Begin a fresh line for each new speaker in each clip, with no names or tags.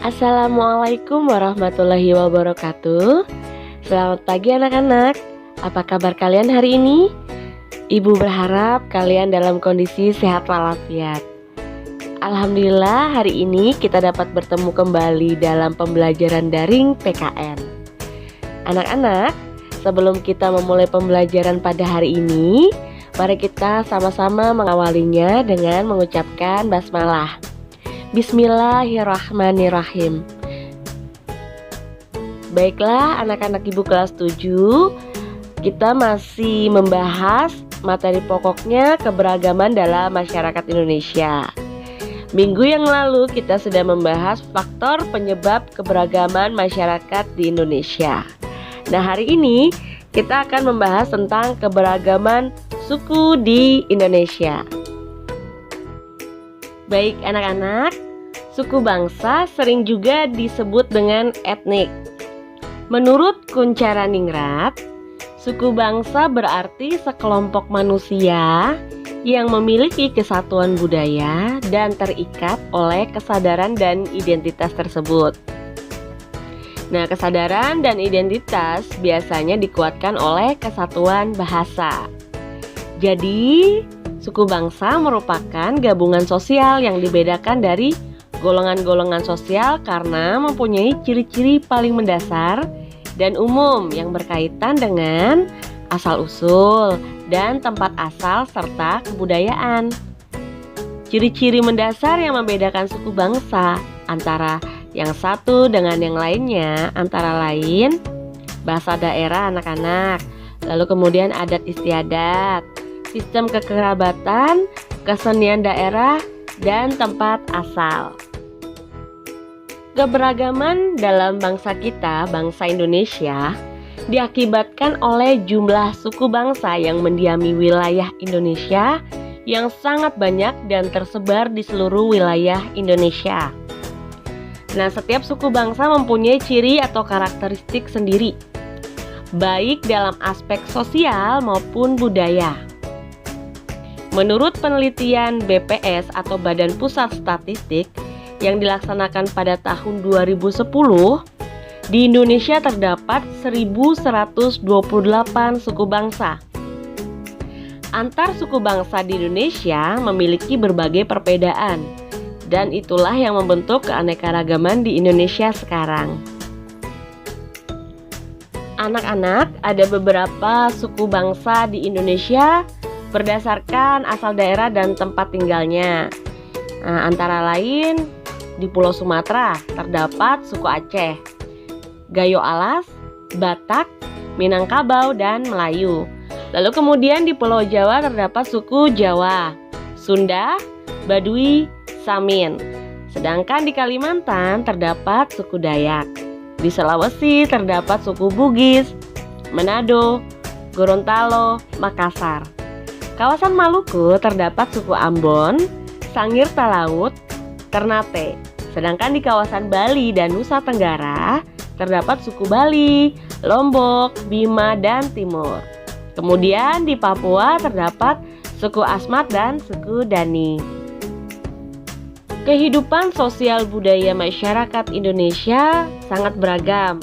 Assalamualaikum warahmatullahi wabarakatuh. Selamat pagi anak-anak. Apa kabar kalian hari ini? Ibu berharap kalian dalam kondisi sehat walafiat. Alhamdulillah hari ini kita dapat bertemu kembali dalam pembelajaran daring PKN. Anak-anak, sebelum kita memulai pembelajaran pada hari ini, mari kita sama-sama mengawalinya dengan mengucapkan basmalah. Bismillahirrahmanirrahim. Baiklah anak-anak ibu kelas 7, kita masih membahas materi pokoknya keberagaman dalam masyarakat Indonesia. Minggu yang lalu kita sudah membahas faktor penyebab keberagaman masyarakat di Indonesia. Nah, hari ini kita akan membahas tentang keberagaman suku di Indonesia. Baik anak-anak, suku bangsa sering juga disebut dengan etnik. Menurut Kuncharaningrat, suku bangsa berarti sekelompok manusia yang memiliki kesatuan budaya dan terikat oleh kesadaran dan identitas tersebut. Nah, kesadaran dan identitas biasanya dikuatkan oleh kesatuan bahasa. Jadi, suku bangsa merupakan gabungan sosial yang dibedakan dari golongan-golongan sosial karena mempunyai ciri-ciri paling mendasar dan umum yang berkaitan dengan asal-usul dan tempat asal serta kebudayaan. Ciri-ciri mendasar yang membedakan suku bangsa antara yang satu dengan yang lainnya antara lain bahasa daerah anak-anak, lalu kemudian adat istiadat, sistem kekerabatan, kesenian daerah, dan tempat asal. Keberagaman dalam bangsa kita, bangsa Indonesia, diakibatkan oleh jumlah suku bangsa yang mendiami wilayah Indonesia yang sangat banyak dan tersebar di seluruh wilayah Indonesia. Nah, setiap suku bangsa mempunyai ciri atau karakteristik sendiri, baik dalam aspek sosial maupun budaya. Menurut penelitian BPS atau Badan Pusat Statistik yang dilaksanakan pada tahun 2010, di Indonesia terdapat 1128 suku bangsa. Antar suku bangsa di Indonesia memiliki berbagai perbedaan, dan itulah yang membentuk keanekaragaman di Indonesia sekarang. Anak-anak, ada beberapa suku bangsa di Indonesia berdasarkan asal daerah dan tempat tinggalnya. Nah, antara lain di Pulau Sumatera terdapat suku Aceh, Gayo Alas, Batak, Minangkabau, dan Melayu. Lalu kemudian di Pulau Jawa terdapat suku Jawa, Sunda, Baduy, Samin. Sedangkan di Kalimantan terdapat suku Dayak. Di Sulawesi terdapat suku Bugis, Manado, Gorontalo, Makassar. Kawasan Maluku terdapat suku Ambon, Sangir Talaut, Ternate. Sedangkan di kawasan Bali dan Nusa Tenggara terdapat suku Bali, Lombok, Bima, dan Timur. Kemudian di Papua terdapat suku Asmat dan suku Dani. Kehidupan sosial budaya masyarakat Indonesia sangat beragam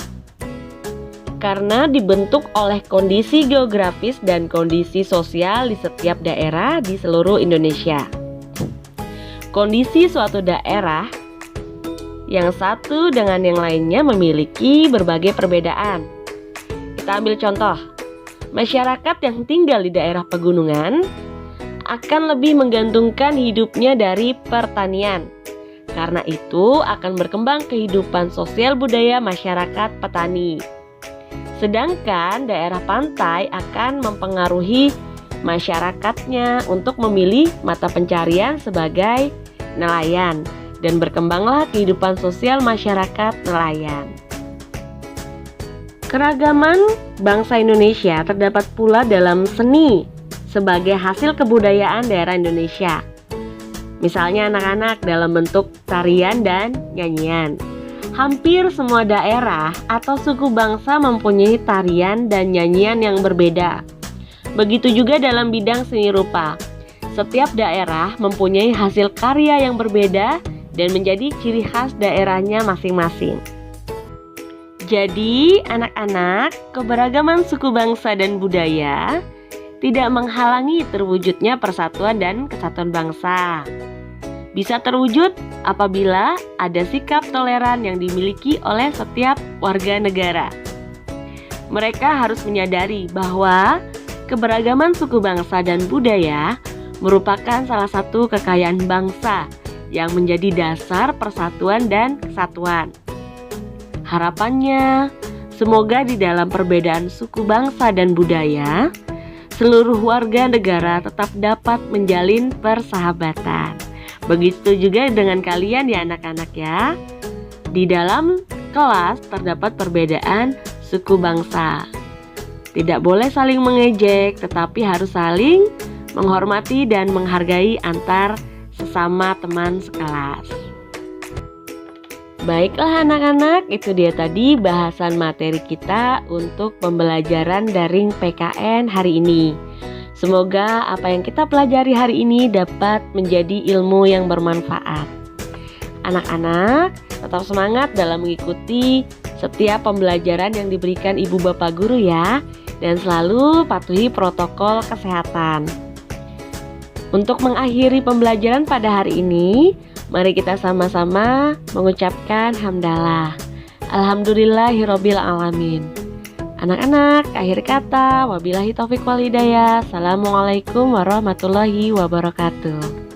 karena dibentuk oleh kondisi geografis dan kondisi sosial di setiap daerah di seluruh Indonesia. Kondisi suatu daerah yang satu dengan yang lainnya memiliki berbagai perbedaan. Kita ambil contoh, masyarakat yang tinggal di daerah pegunungan akan lebih menggantungkan hidupnya dari pertanian. Karena itu akan berkembang kehidupan sosial budaya masyarakat petani. Sedangkan daerah pantai akan mempengaruhi masyarakatnya untuk memilih mata pencarian sebagai nelayan dan berkembanglah kehidupan sosial masyarakat nelayan. Keragaman bangsa Indonesia terdapat pula dalam seni sebagai hasil kebudayaan daerah Indonesia. Misalnya anak-anak dalam bentuk tarian dan nyanyian. Hampir semua daerah atau suku bangsa mempunyai tarian dan nyanyian yang berbeda. Begitu juga dalam bidang seni rupa. Setiap daerah mempunyai hasil karya yang berbeda dan menjadi ciri khas daerahnya masing-masing. Jadi, anak-anak, keberagaman suku bangsa dan budaya tidak menghalangi terwujudnya persatuan dan kesatuan bangsa. Bisa terwujud apabila ada sikap toleran yang dimiliki oleh setiap warga negara. Mereka harus menyadari bahwa keberagaman suku bangsa dan budaya merupakan salah satu kekayaan bangsa yang menjadi dasar persatuan dan kesatuan. Harapannya, semoga di dalam perbedaan suku bangsa dan budaya, seluruh warga negara tetap dapat menjalin persahabatan. Begitu juga dengan kalian ya anak-anak ya. Di dalam kelas terdapat perbedaan suku bangsa. Tidak boleh saling mengejek, tetapi harus saling menghormati dan menghargai antar sesama teman sekelas. Baiklah anak-anak, itu dia tadi bahasan materi kita untuk pembelajaran daring PKN hari ini. Semoga apa yang kita pelajari hari ini dapat menjadi ilmu yang bermanfaat. Anak-anak, tetap semangat dalam mengikuti setiap pembelajaran yang diberikan ibu bapak guru ya, dan selalu patuhi protokol kesehatan. Untuk mengakhiri pembelajaran pada hari ini, mari kita sama-sama mengucapkan hamdalah. Alhamdulillahirabbil alamin. Anak-anak, akhir kata, wabillahi taufik wal hidayah. Assalamualaikum warahmatullahi wabarakatuh.